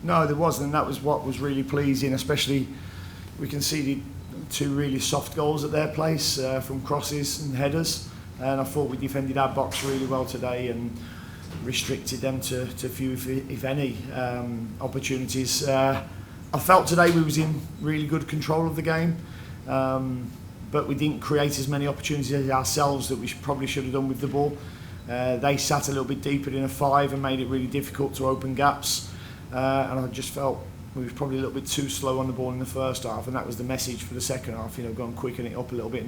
No, there wasn't, and that was what was really pleasing, especially we conceded 2 really soft goals at their place from crosses and headers, and I thought we defended our box really well today and restricted them to few, if any, opportunities. I felt today we was in really good control of the game, but we didn't create as many opportunities ourselves that we probably should have done with the ball. They sat a little bit deeper in a 5 and made it really difficult to open gaps. And I just felt we was probably a little bit too slow on the ball in the first half, and that was the message for the second half. You know, go and quicken it up a little bit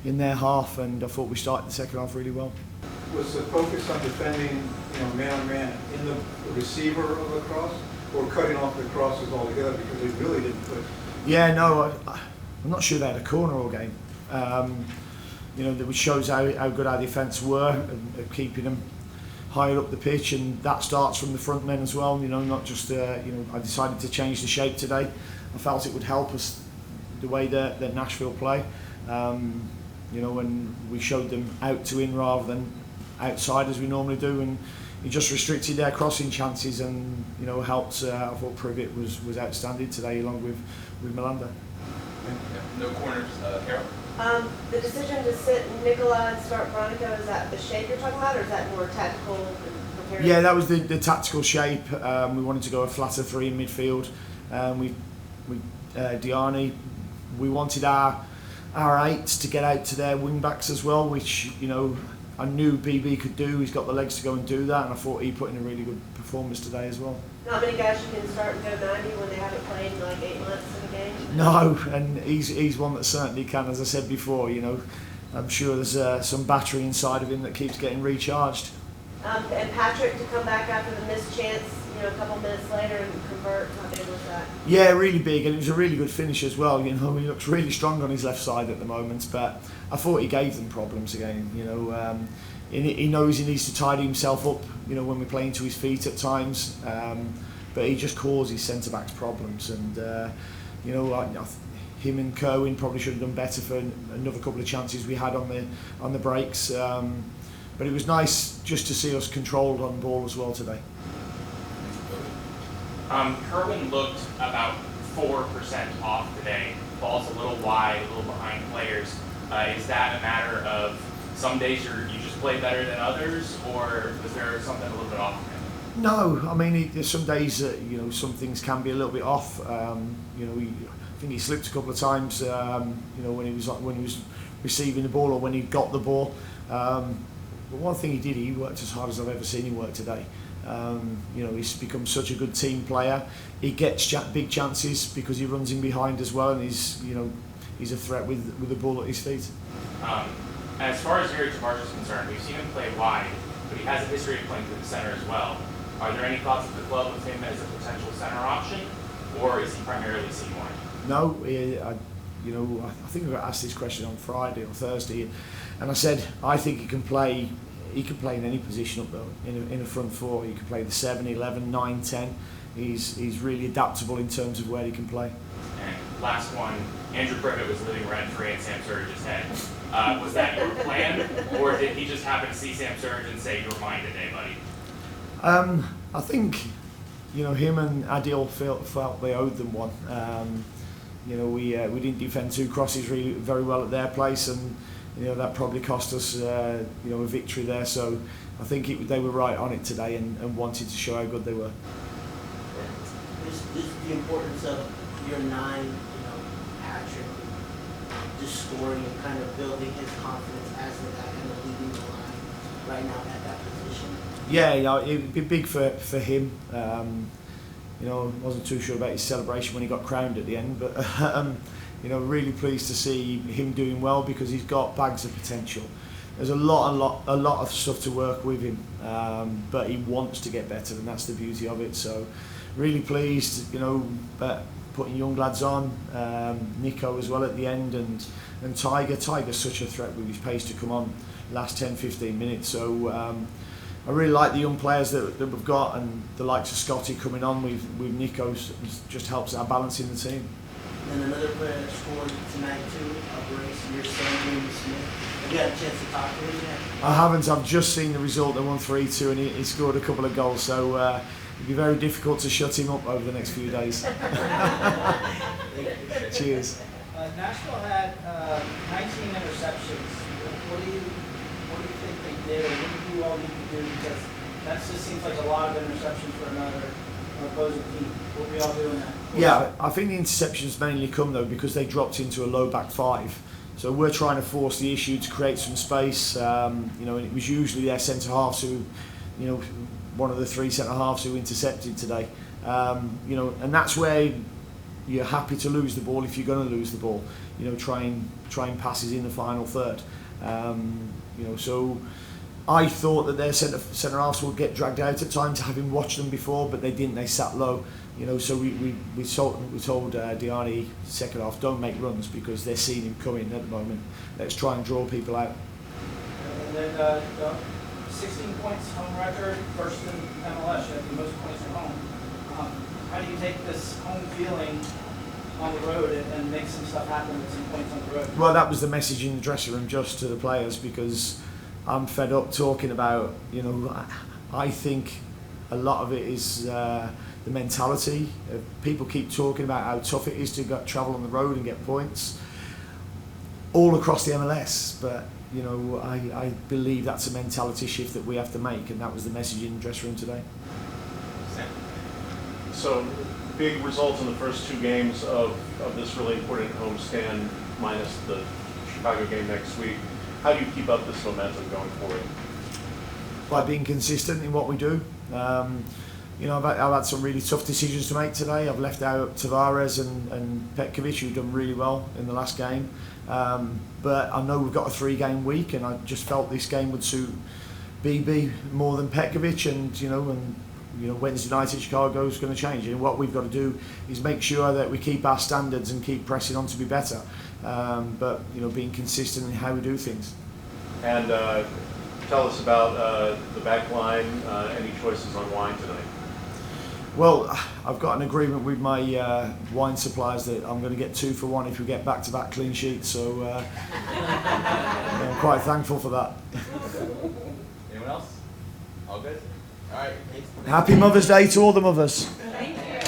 in their half, and I thought we started the second half really well. Was the focus on defending, man on man in the receiver of the cross, or cutting off the crosses altogether because they really didn't put? Yeah, no, I'm not sure they had a corner all game. That shows how good our defence were at keeping them higher up the pitch, and that starts from the front men as well. Not just I decided to change the shape today. I felt it would help us the way that Nashville play. When we showed them out to in rather than outside as we normally do, and it just restricted their crossing chances, and helped. I thought Privet was outstanding today, along with Melander. No corners, Carol. The decision to sit Nicola and start Veronica, is that the shape you're talking about, or is that more tactical? Yeah, that was the tactical shape. We wanted to go a flatter 3 in midfield. Diani, we wanted our 8s to get out to their wing backs as well, which I knew BB could do. He's got the legs to go and do that, and I thought he put in a really good performance today as well. Not many guys you can start and go 90 when they haven't played in like 8 months in a game. No, and he's one that certainly can. As I said before, I'm sure there's some battery inside of him that keeps getting recharged. And Patrick to come back after the missed chance, a couple minutes later and convert, how big was that? Yeah, really big, and it was a really good finish as well. He looks really strong on his left side at the moment, but I thought he gave them problems again. He knows he needs to tidy himself up, when we're playing to his feet at times, but he just causes centre-backs problems, and him and Kerwin probably should have done better for another couple of chances we had on the breaks, but it was nice just to see us controlled on ball as well today. Kerwin looked about 4% off today. Ball's a little wide, a little behind players. Is that a matter of some days you just play better than others, or was there something a little bit off? No, I mean there's some days that some things can be a little bit off. I think he slipped a couple of times. When he was receiving the ball or when he got the ball. But one thing he did, he worked as hard as I've ever seen him work today. He's become such a good team player. He gets big chances because he runs in behind as well, and he's a threat with the ball at his feet. As far as Yuri Tavarch is concerned, we've seen him play wide, but he has a history of playing through the center as well. Are there any thoughts of the club with him as a potential center option, or is he primarily seen wide? No, I think I got asked this question on Friday or Thursday, and I said I think he can play. He can play in any position up there in a front 4. He can play the 7, 11, 9, 10. He's really adaptable in terms of where he can play. And last one, Andrew Privet was living rent-free in Sam Surridge's head. Was that your plan, or did he just happen to see Sam Surridge and say, "You're mine today, buddy"? I think him and Adil felt they owed them one. We didn't defend 2 crosses really very well at their place, and that probably cost us a victory there. So I think they were right on it today and wanted to show how good they were. This is the importance of your 9, Patrick, just scoring and kind of building his confidence as the guy kind of leading the line right now at that position. Yeah, it would be big for him. Wasn't too sure about his celebration when he got crowned at the end, but really pleased to see him doing well because he's got bags of potential. There's a lot of stuff to work with him, but he wants to get better, and that's the beauty of it. So really pleased, but putting young lads on, Nico as well at the end, and Tiger's such a threat with his pace to come on last 10-15 minutes. So I really like the young players that we've got, and the likes of Scotty coming on with Nico just helps our balance in the team. And another player that scored tonight too, a brace, your son, James Smith. Have you had a chance to talk to him yet? I haven't. I've just seen the result. They won 3-2, and he scored a couple of goals. So it'd be very difficult to shut him up over the next few days. Cheers. Nashville had 19 interceptions. What do you think they did, or what do you all need to do? Because that just seems like a lot of interceptions for another opposing team. What we all doing that? Yeah, I think the interceptions mainly come though because they dropped into a low back five. So we're trying to force the issue to create some space. You know, and it was usually their centre halves who, you know, one of the three centre halves who intercepted today. You know, and that's where you're happy to lose the ball if you're going to lose the ball. You know, trying passes in the final third. You know, so I thought that their centre halves would get dragged out at times, having watched them before, but they didn't. They sat low. You know, so we told Diani second half, don't make runs because they're seeing him coming at the moment. Let's try and draw people out. And then 16 points home record, first in MLS. You have the most points at home. How do you take this home feeling on the road and make some stuff happen with some points on the road? Well, that was the message in the dressing room just to the players, because I'm fed up talking about, you know, I think a lot of it is the mentality. People keep talking about how tough it is to travel on the road and get points all across the MLS, but you know, I believe that's a mentality shift that we have to make, and that was the message in the dressing room today. So, big results in the first two games of this really important homestand, minus the Chicago game next week. How do you keep up this momentum going forward? By being consistent in what we do. You know, I've had some really tough decisions to make today. I've left out Tavares and Petkovic, who've done really well in the last game. But I know we've got a 3-game week, and I just felt this game would suit BB more than Petkovic, and you know, Wednesday night at Chicago is going to change. And what we've got to do is make sure that we keep our standards and keep pressing on to be better. But you know, being consistent in how we do things. And tell us about the back line. Any choices on wine tonight? Well, I've got an agreement with my wine suppliers that I'm going to get 2 for 1 if we get back-to-back clean sheets. So I'm quite thankful for that. Anyone else? All good? All right. Happy Mother's Day to all the mothers. Thank you.